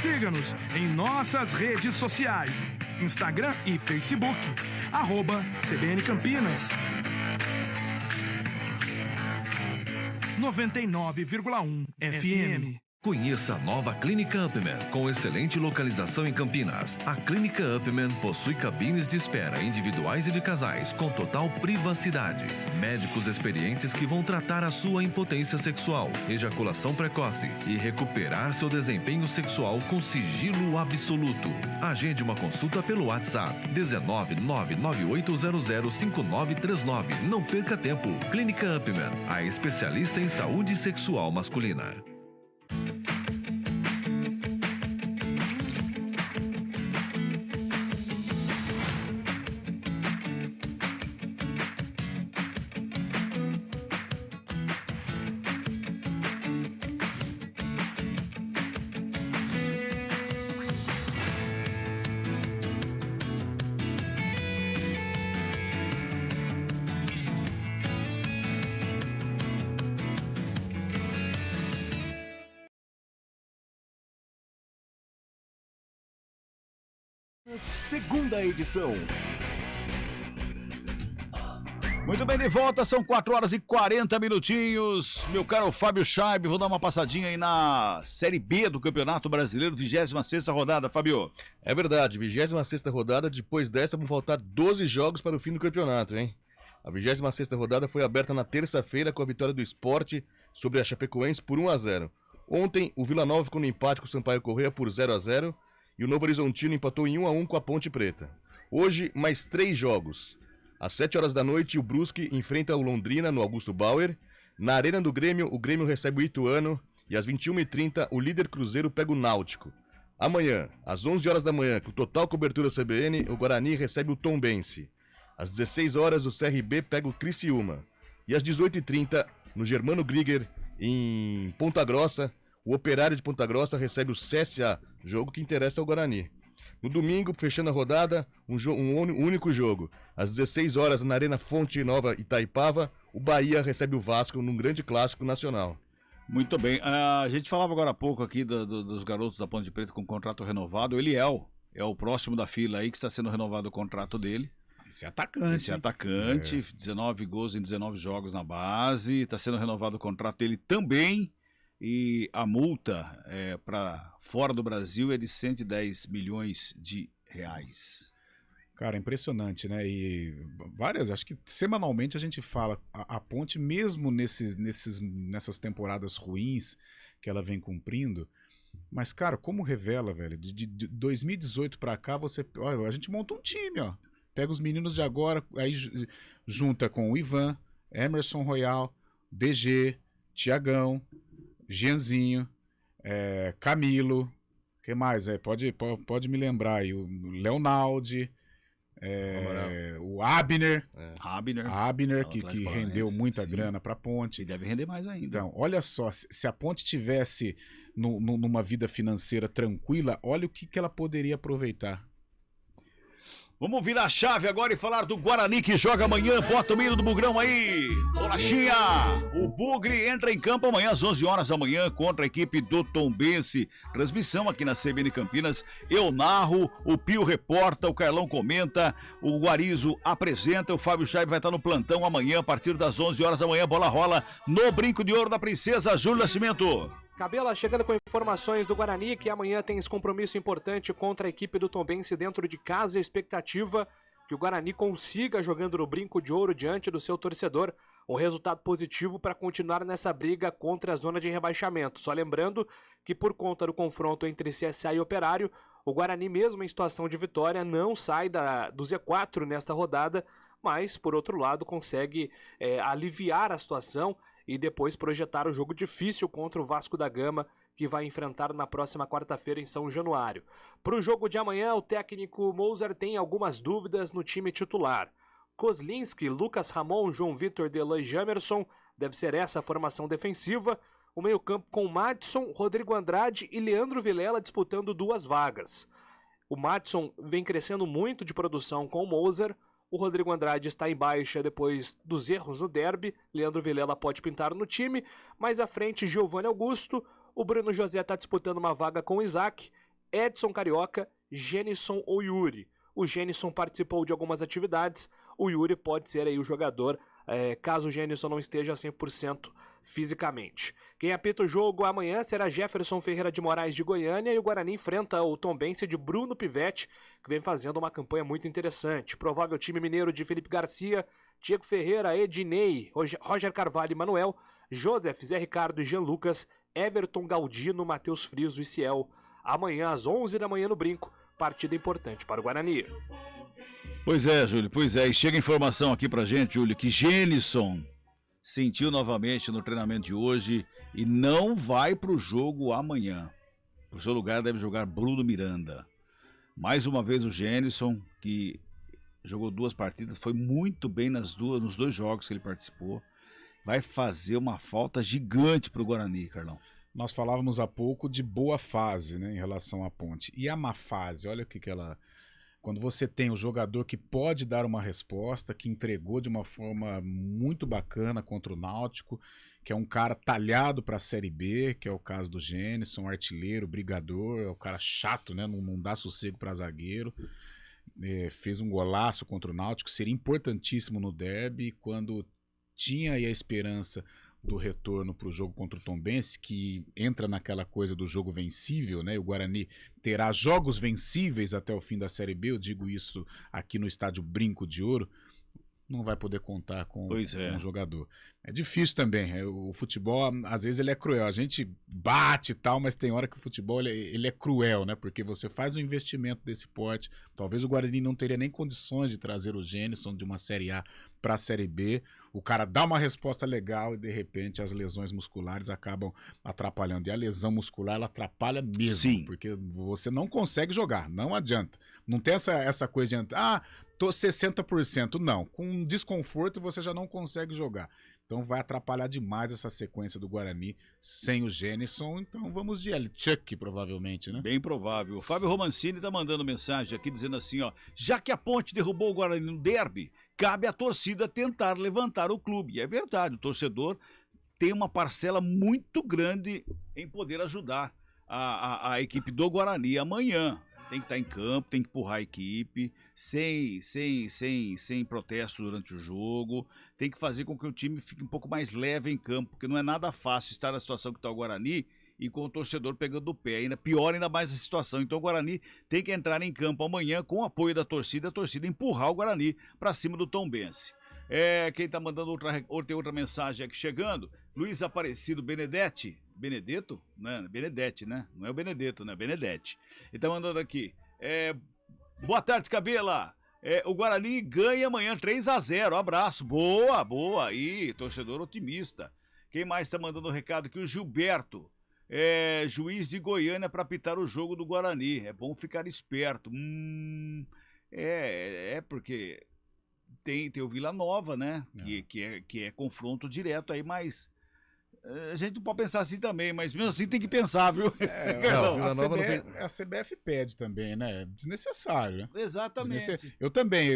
Siga-nos em nossas redes sociais, Instagram e Facebook, @CBN Campinas. 99,1 FM. Conheça a nova Clínica Upman, com excelente localização em Campinas. A Clínica Upman possui cabines de espera individuais e de casais, com total privacidade. Médicos experientes que vão tratar a sua impotência sexual, ejaculação precoce e recuperar seu desempenho sexual com sigilo absoluto. Agende uma consulta pelo WhatsApp 19998005939. Não perca tempo. Clínica Upman, a especialista em saúde sexual masculina. Segunda edição. Muito bem, de volta, são 4 horas e 40 minutinhos. Meu caro Fábio Scheib, vou dar uma passadinha aí na Série B do Campeonato Brasileiro, 26ª rodada, Fábio. É verdade, 26ª rodada, depois dessa vão faltar 12 jogos para o fim do campeonato, hein? A 26ª rodada foi aberta na terça-feira com a vitória do Sport sobre a Chapecoense por 1-0. Ontem, o Vila Nova ficou no empate com o Sampaio Corrêa por 0-0 e o Novo Horizontino empatou em 1-1 com a Ponte Preta. Hoje, mais 3 jogos. Às 7 horas da noite, o Brusque enfrenta o Londrina no Augusto Bauer. Na Arena do Grêmio, o Grêmio recebe o Ituano. E às 21h30, o líder Cruzeiro pega o Náutico. Amanhã, às 11 horas da manhã, com total cobertura CBN, o Guarani recebe o Tombense. Às 16 horas, o CRB pega o Criciúma. E às 18h30, no Germano Grieger, em Ponta Grossa, o Operário de Ponta Grossa recebe o CSA, jogo que interessa ao Guarani. No domingo, fechando a rodada, um único jogo. Às 16 horas, na Arena Fonte Nova Itaipava, o Bahia recebe o Vasco num grande clássico nacional. Muito bem. A gente falava agora há pouco aqui dos garotos da Ponte Preta com contrato renovado. O Eliel é o próximo da fila aí que está sendo renovado o contrato dele. Esse atacante. Esse atacante, 19 gols em 19 jogos na base. Está sendo renovado o contrato dele também. E a multa para fora do Brasil é de 110 milhões de reais. Cara, impressionante, né? E acho que semanalmente a gente fala, a Ponte, mesmo nessas temporadas ruins que ela vem cumprindo, mas, cara, como revela, velho, de 2018 pra cá, a gente monta um time, ó. Pega os meninos de agora, aí junta com o Ivan, Emerson Royal, DG, Tiagão, Gianzinho, Camilo, que mais? Pode me lembrar aí, o Leonaldi, o Abner, que rendeu muita grana pra Ponte. E deve render mais ainda. Então, olha só, se a Ponte tivesse numa vida financeira tranquila, olha o que ela poderia aproveitar. Vamos virar a chave agora e falar do Guarani que joga amanhã. Bota o meio do Bugrão aí. Bolachinha! O Bugre entra em campo amanhã às 11 horas da manhã contra a equipe do Tombense. Transmissão aqui na CBN Campinas. Eu narro, o Pio reporta, o Carlão comenta, o Guarizo apresenta, o Fábio Scheib vai estar no plantão amanhã a partir das 11 horas da manhã. Bola rola no Brinco de Ouro da Princesa Júlio Nascimento. Cabela chegando com informações do Guarani, que amanhã tem esse compromisso importante contra a equipe do Tombense dentro de casa. A expectativa que o Guarani consiga, jogando no Brinco de Ouro diante do seu torcedor, um resultado positivo para continuar nessa briga contra a zona de rebaixamento. Só lembrando que por conta do confronto entre CSA e Operário, o Guarani, mesmo em situação de vitória, não sai do Z4 nesta rodada, mas por outro lado consegue aliviar a situação e depois projetar o jogo difícil contra o Vasco da Gama, que vai enfrentar na próxima quarta-feira em São Januário. Para o jogo de amanhã, o técnico Moser tem algumas dúvidas no time titular. Kozlinski, Lucas Ramon, João Vitor, Delan e Jamerson, deve ser essa a formação defensiva. O meio-campo com Madison, Rodrigo Andrade e Leandro Vilela disputando 2 vagas. O Madison vem crescendo muito de produção com o Moser. O Rodrigo Andrade está em baixa depois dos erros no derby. Leandro Vilela pode pintar no time. Mais à frente, Giovanni Augusto. O Bruno José está disputando uma vaga com o Isaac. Edson Carioca, Genison ou Yuri. O Genison participou de algumas atividades. O Yuri pode ser aí o jogador, caso o Genison não esteja 100% fisicamente. Quem apita o jogo amanhã será Jefferson Ferreira de Moraes de Goiânia, e o Guarani enfrenta o Tombense de Bruno Pivetti, que vem fazendo uma campanha muito interessante. Provável time mineiro de Felipe Garcia, Diego Ferreira, Ednei, Roger Carvalho e Manuel, Joseph, Zé Ricardo e Jean Lucas, Everton Galdino, Matheus Friso e Ciel. Amanhã às 11 da manhã no Brinco, partida importante para o Guarani. Pois é, Júlio, E chega informação aqui pra gente, Júlio, que Genison sentiu novamente no treinamento de hoje e não vai pro jogo amanhã. Por seu lugar deve jogar Bruno Miranda. Mais uma vez o Genison, que jogou 2 partidas, foi muito bem nos 2 jogos que ele participou. Vai fazer uma falta gigante pro Guarani, Carlão. Nós falávamos há pouco de boa fase, né, em relação à Ponte. E a má fase, olha o que ela... Quando você tem o jogador que pode dar uma resposta, que entregou de uma forma muito bacana contra o Náutico, que é um cara talhado para a Série B, que é o caso do Genison, artilheiro, brigador, é o cara chato, né? Não dá sossego para zagueiro. Fez um golaço contra o Náutico, seria importantíssimo no derby, quando tinha aí a esperança do retorno para o jogo contra o Tombense, que entra naquela coisa do jogo vencível, né? O Guarani terá jogos vencíveis até o fim da Série B, eu digo isso aqui no estádio Brinco de Ouro, não vai poder contar com um jogador. É difícil também, o futebol, às vezes ele é cruel, a gente bate e tal, mas tem hora que o futebol ele é cruel, né? Porque você faz um investimento desse porte, talvez o Guarani não teria nem condições de trazer o Genison de uma Série A para a Série B, o cara dá uma resposta legal e de repente as lesões musculares acabam atrapalhando, e a lesão muscular ela atrapalha mesmo. Sim. Porque você não consegue jogar, não adianta, não tem essa coisa de tô 60%, não, com desconforto você já não consegue jogar. Então vai atrapalhar demais essa sequência do Guarani sem o Genison. Então vamos de Chuck, provavelmente, né? Bem provável. O Fábio Romancini tá mandando mensagem aqui dizendo assim, ó: já que a Ponte derrubou o Guarani no derby, cabe à torcida tentar levantar o clube. E é verdade, o torcedor tem uma parcela muito grande em poder ajudar a equipe do Guarani amanhã. Tem que estar em campo, tem que empurrar a equipe, sem protesto durante o jogo, tem que fazer com que o time fique um pouco mais leve em campo, porque não é nada fácil estar na situação que está o Guarani e com o torcedor pegando o pé, ainda pior ainda mais a situação. Então o Guarani tem que entrar em campo amanhã com o apoio da torcida, a torcida empurrar o Guarani para cima do Tombense. Quem está mandando tem outra mensagem aqui chegando, Luiz Aparecido Benedetto, né? Benedetti, né? Não é o Benedetto, né? Benedetti. Ele tá mandando aqui. Boa tarde, Cabela. O Guarani ganha amanhã 3-0. Abraço. Boa. Aí, torcedor otimista. Quem mais tá mandando um recado aqui? O Gilberto. Juiz de Goiânia para apitar o jogo do Guarani. É bom ficar esperto. Porque tem o Vila Nova, né? Que é confronto direto aí, mas a gente não pode pensar assim também, mas mesmo assim tem que pensar, viu? A CBF pede também, né? Desnecessário, né? Exatamente. Eu também,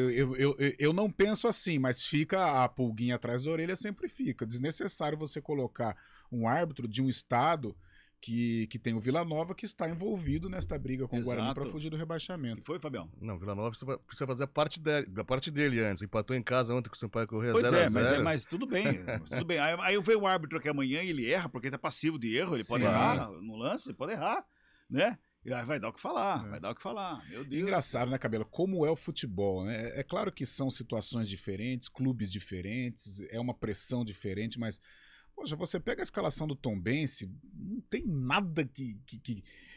eu não penso assim, mas fica a pulguinha atrás da orelha, sempre fica. Desnecessário você colocar um árbitro de um estado que tem o Vila Nova, que está envolvido nesta briga com o Guarani para fugir do rebaixamento. E foi, Fabião? Não, o Vila Nova precisa fazer a parte dele antes. Empatou em casa ontem com o Sampaio Corrêa 0-0. Pois mas tudo bem. Tudo bem. Aí veio o árbitro aqui amanhã e ele erra, porque ele tá passivo de erro, ele pode errar no lance, ele pode errar, né? E aí vai dar o que falar, Meu Deus. Engraçado, né, Cabela? Como é o futebol, né? É claro que são situações diferentes, clubes diferentes, é uma pressão diferente, mas poxa, você pega a escalação do Tombense, não tem nada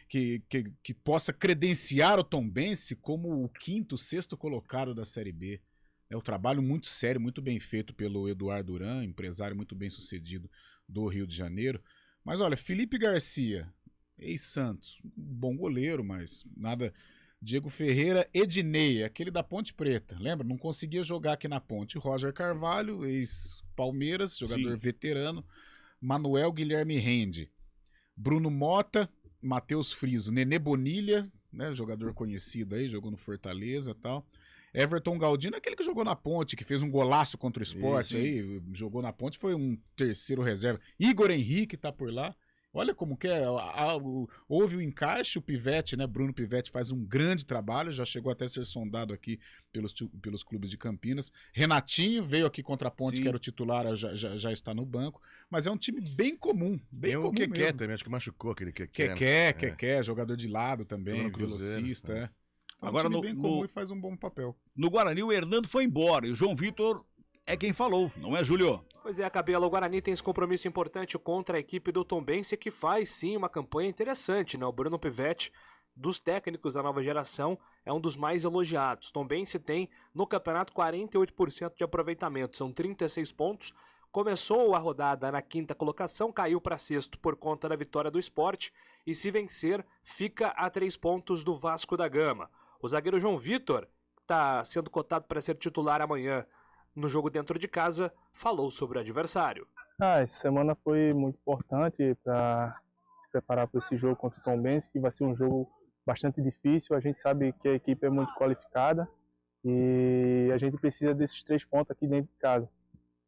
que possa credenciar o Tombense como o 5º, 6º colocado da Série B. É um trabalho muito sério, muito bem feito pelo Eduardo Duran, empresário muito bem sucedido do Rio de Janeiro. Mas olha, Felipe Garcia, ex-Santos, bom goleiro, mas nada. Diego Ferreira, Ednei, aquele da Ponte Preta, lembra? Não conseguia jogar aqui na Ponte. Roger Carvalho, ex-Palmeiras, jogador veterano. Manuel Guilherme Rende. Bruno Mota, Matheus Friso, Nenê Bonilha, né? Jogador conhecido aí, jogou no Fortaleza e tal. Everton Galdino, aquele que jogou na Ponte, que fez um golaço contra o Sport aí, jogou na Ponte, foi um terceiro reserva. Igor Henrique tá por lá. Olha como que é, houve o encaixe, o Pivete, né, Bruno Pivete faz um grande trabalho, já chegou até a ser sondado aqui pelos clubes de Campinas. Renatinho veio aqui contra a Ponte, que era o titular, já está no banco, mas é um time bem comum, bem comum mesmo. Keké também, acho que machucou aquele Keké. Keké, jogador de lado também, velocista, Agora, um time bem comum e faz um bom papel. No Guarani, o Hernando foi embora e o João Vitor é quem falou, não é, Júlio? Pois é, Cabelo, o Guarani tem esse compromisso importante contra a equipe do Tombense, que faz sim uma campanha interessante, né? O Bruno Pivete, dos técnicos da nova geração, é um dos mais elogiados. Tombense tem no campeonato 48% de aproveitamento, são 36 pontos. Começou a rodada na 5ª colocação, caiu para 6º por conta da vitória do Sport e se vencer, fica a 3 pontos do Vasco da Gama. O zagueiro João Vitor, que está sendo cotado para ser titular amanhã no jogo dentro de casa, falou sobre o adversário. Essa semana foi muito importante para se preparar para esse jogo contra o Tombense, que vai ser um jogo bastante difícil. A gente sabe que a equipe é muito qualificada e a gente precisa desses 3 pontos aqui dentro de casa.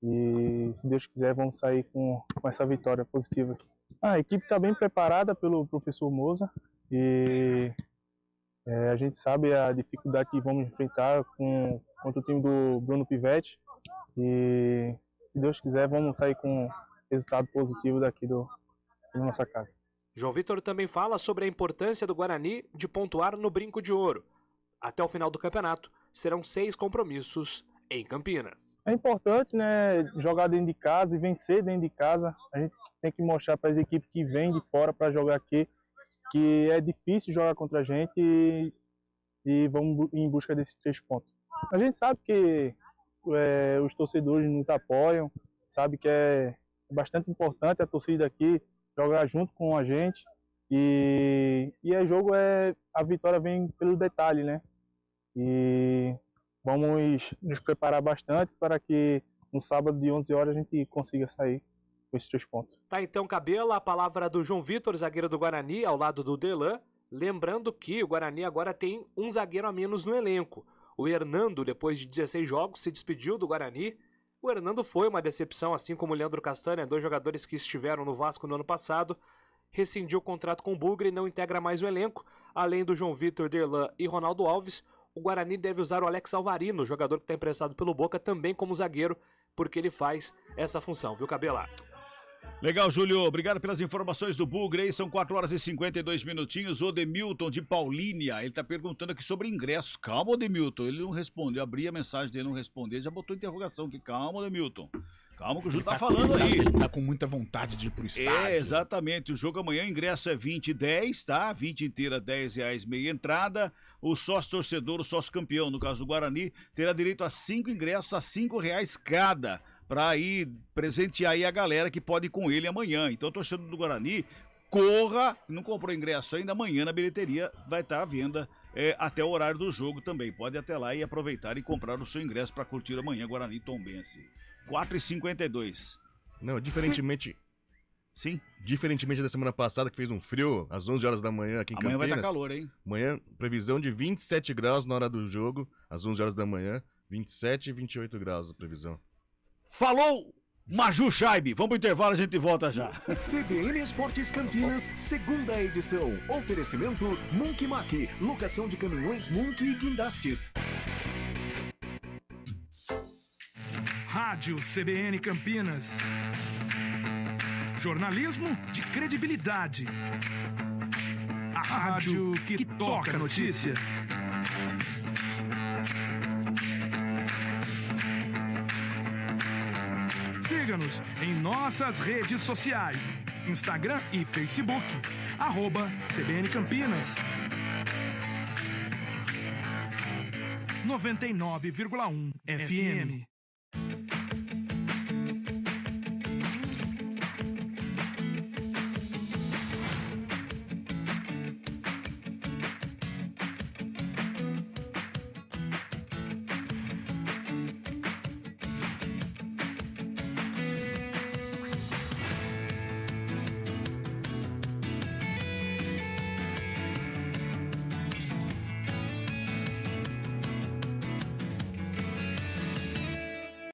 E se Deus quiser, vamos sair com essa vitória positiva aqui. A equipe está bem preparada pelo professor Moza e a gente sabe a dificuldade que vamos enfrentar contra o time do Bruno Pivete e, se Deus quiser, vamos sair com resultado positivo daqui da nossa casa. João Vitor também fala sobre a importância do Guarani de pontuar no Brinco de Ouro. Até o final do campeonato, serão 6 compromissos em Campinas. É importante, né, jogar dentro de casa e vencer dentro de casa. A gente tem que mostrar para as equipes que vêm de fora para jogar aqui que é difícil jogar contra a gente e vamos em busca desses 3 pontos. A gente sabe que os torcedores nos apoiam, sabe que é bastante importante a torcida aqui jogar junto com a gente e o jogo a vitória vem pelo detalhe, né? E vamos nos preparar bastante para que no sábado de 11 horas a gente consiga sair com esses 3 pontos. Tá então, Cabelo, a palavra do João Vitor, zagueiro do Guarani, ao lado do Delan. Lembrando que o Guarani agora tem um zagueiro a menos no elenco. O Hernando, depois de 16 jogos, se despediu do Guarani. O Hernando foi uma decepção, assim como o Leandro Castanha, 2 jogadores que estiveram no Vasco no ano passado. Rescindiu o contrato com o Bugre e não integra mais o elenco. Além do João Vitor, Delan e Ronaldo Alves, o Guarani deve usar o Alex Alvarino, jogador que está emprestado pelo Boca, também como zagueiro, porque ele faz essa função, viu, Cabela? Legal, Júlio. Obrigado pelas informações do Bugre aí. São 4 horas e 52 minutinhos. O Odemilton de Paulínia, ele tá perguntando aqui sobre ingressos. Calma, Odemilton. Ele não respondeu. Abri a mensagem dele, não respondeu. Já botou interrogação aqui. Calma, Odemilton. Calma que o Júlio tá falando aí. Ele tá com muita vontade de ir pro estádio. Exatamente. O jogo amanhã, o ingresso é 20 e 10, tá? 20 inteira, R$10, meia entrada. O sócio torcedor, o sócio campeão, no caso do Guarani, terá direito a 5 ingressos a R$5 cada, para ir presentear aí a galera que pode ir com ele amanhã. Então, torcedor do Guarani, corra, não comprou ingresso ainda, amanhã na bilheteria vai estar à venda até o horário do jogo também. Pode ir até lá e aproveitar e comprar o seu ingresso para curtir amanhã Guarani e Tombense. 4h52. Não, diferentemente... Sim. Diferentemente da semana passada, que fez um frio às 11 horas da manhã aqui em Campinas. Amanhã vai estar calor, hein? Amanhã, previsão de 27 graus na hora do jogo, às 11 horas da manhã. 27 e 28 graus a previsão. Falou, Maju Scheibe. Vamos pro intervalo, a gente volta já. CBN Esportes Campinas, 2ª edição. Oferecimento Munk Mac, locação de caminhões Munk e guindastes. Rádio CBN Campinas. Jornalismo de credibilidade. A rádio que toca a notícia. Siga-nos em nossas redes sociais, Instagram e Facebook, @CBN Campinas. 99,1 FM.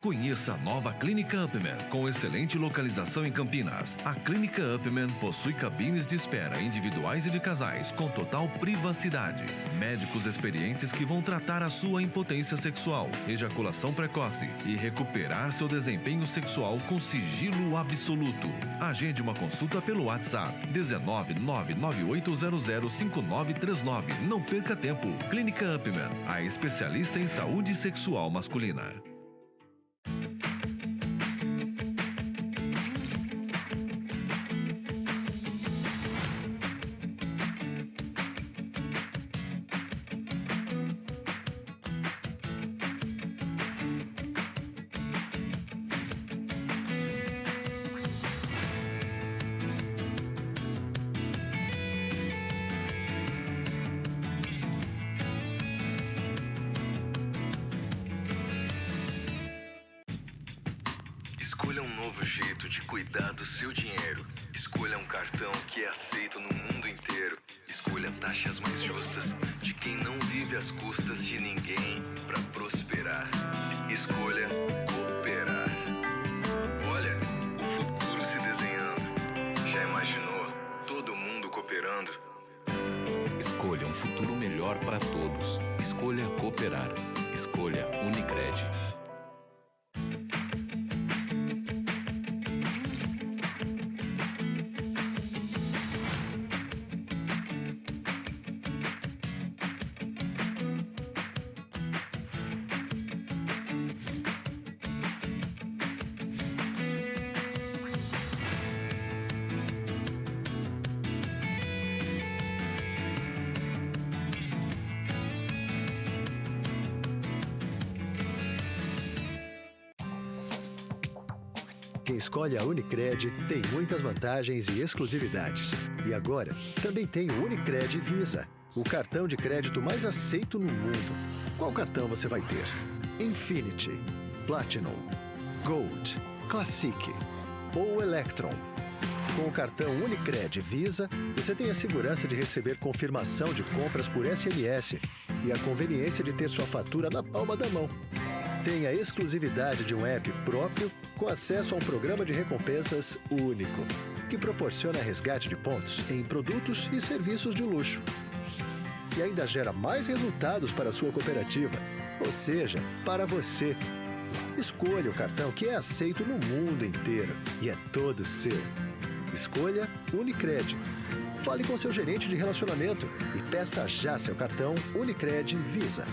Conheça a nova Clínica Upman, com excelente localização em Campinas. A Clínica Upman possui cabines de espera individuais e de casais, com total privacidade. Médicos experientes que vão tratar a sua impotência sexual, ejaculação precoce e recuperar seu desempenho sexual com sigilo absoluto. Agende uma consulta pelo WhatsApp 19998005939. Não perca tempo. Clínica Upman, a especialista em saúde sexual masculina. Escolha um novo jeito de cuidar do seu dinheiro. Escolha um cartão que é aceito no mundo inteiro. Escolha taxas mais justas de quem não vive às custas de ninguém para prosperar. Escolha cooperar. Olha, o futuro se desenhando. Já imaginou todo mundo cooperando? Escolha um futuro melhor para todos. Escolha cooperar. Escolha Unicred. Quem escolhe a Unicred tem muitas vantagens e exclusividades. E agora, também tem o Unicred Visa, o cartão de crédito mais aceito no mundo. Qual cartão você vai ter? Infinity, Platinum, Gold, Classic ou Electron? Com o cartão Unicred Visa, você tem a segurança de receber confirmação de compras por SMS e a conveniência de ter sua fatura na palma da mão. Tem a exclusividade de um app próprio com acesso a um programa de recompensas único, que proporciona resgate de pontos em produtos e serviços de luxo. E ainda gera mais resultados para a sua cooperativa, ou seja, para você. Escolha o cartão que é aceito no mundo inteiro e é todo seu. Escolha Unicred. Fale com seu gerente de relacionamento e peça já seu cartão Unicred Visa.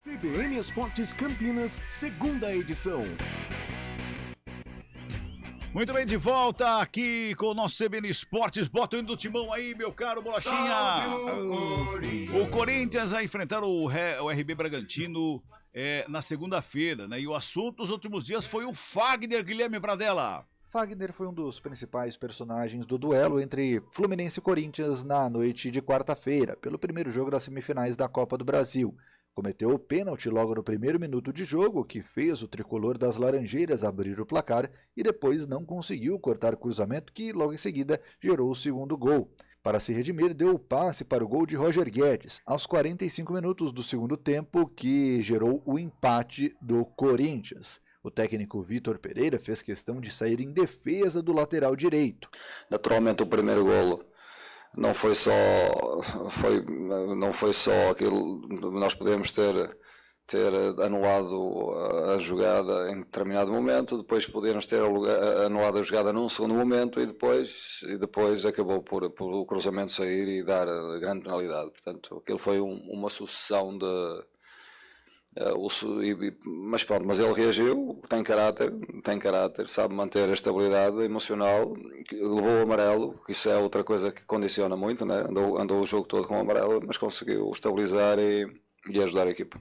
CBN Esportes Campinas, segunda edição. Muito bem, de volta aqui com o nosso CBN Esportes. Bota o hino do timão aí, meu caro Bolachinha. O Corinthians vai enfrentar o RB Bragantino na segunda-feira, né? E o assunto dos últimos dias foi o Fagner, Guilherme Pradella. Fagner foi um dos principais personagens do duelo entre Fluminense e Corinthians na noite de quarta-feira, pelo primeiro jogo das semifinais da Copa do Brasil. Cometeu o pênalti logo no primeiro minuto de jogo, que fez o tricolor das Laranjeiras abrir o placar e depois não conseguiu cortar o cruzamento que logo em seguida gerou o segundo gol. Para se redimir, deu o passe para o gol de Roger Guedes, aos 45 minutos do segundo tempo, que gerou o empate do Corinthians. O técnico Vitor Pereira fez questão de sair em defesa do lateral direito. Naturalmente o primeiro golo não foi só aquilo. Nós podemos ter anulado a jogada em determinado momento, depois podemos ter anulado a jogada num segundo momento e depois acabou por o cruzamento sair e dar grande penalidade. Portanto, aquilo foi uma sucessão de... Mas pronto, mas ele reagiu, tem caráter, sabe manter a estabilidade emocional, levou o amarelo, que isso é outra coisa que condiciona muito, né? Andou o jogo todo com o amarelo, mas conseguiu estabilizar e ajudar a equipa.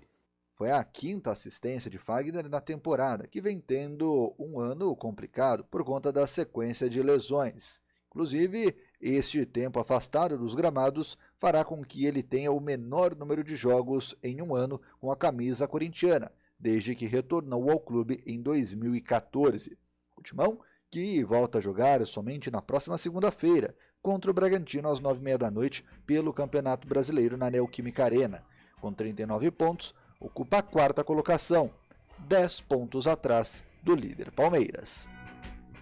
Foi a quinta assistência de Fagner na temporada, que vem tendo um ano complicado por conta da sequência de lesões. Inclusive, este tempo afastado dos gramados fará com que ele tenha o menor número de jogos em um ano com a camisa corintiana, desde que retornou ao clube em 2014. O Timão, que volta a jogar somente na próxima segunda-feira, contra o Bragantino às 9h30 da noite pelo Campeonato Brasileiro na Neoquímica Arena. com 39 pontos, ocupa a 4ª colocação, 10 pontos atrás do líder Palmeiras.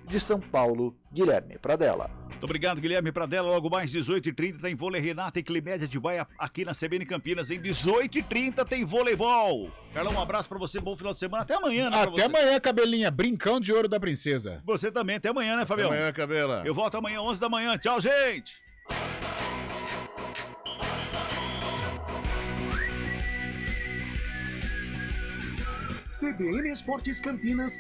De São Paulo, Guilherme Pradella. Muito obrigado, Guilherme Pradella. Logo mais 18h30 tem vôlei Renata e Climédia de Baia aqui na CBN Campinas. Em 18h30 tem voleibol. Carlão, um abraço pra você, bom final de semana. Até amanhã, né? Até amanhã, Cabelinha. Brincão de ouro da princesa. Você também, até amanhã, né, Fabião? Até amanhã, Cabela. Eu volto amanhã, 11 da manhã. Tchau, gente! CBN Esportes Campinas,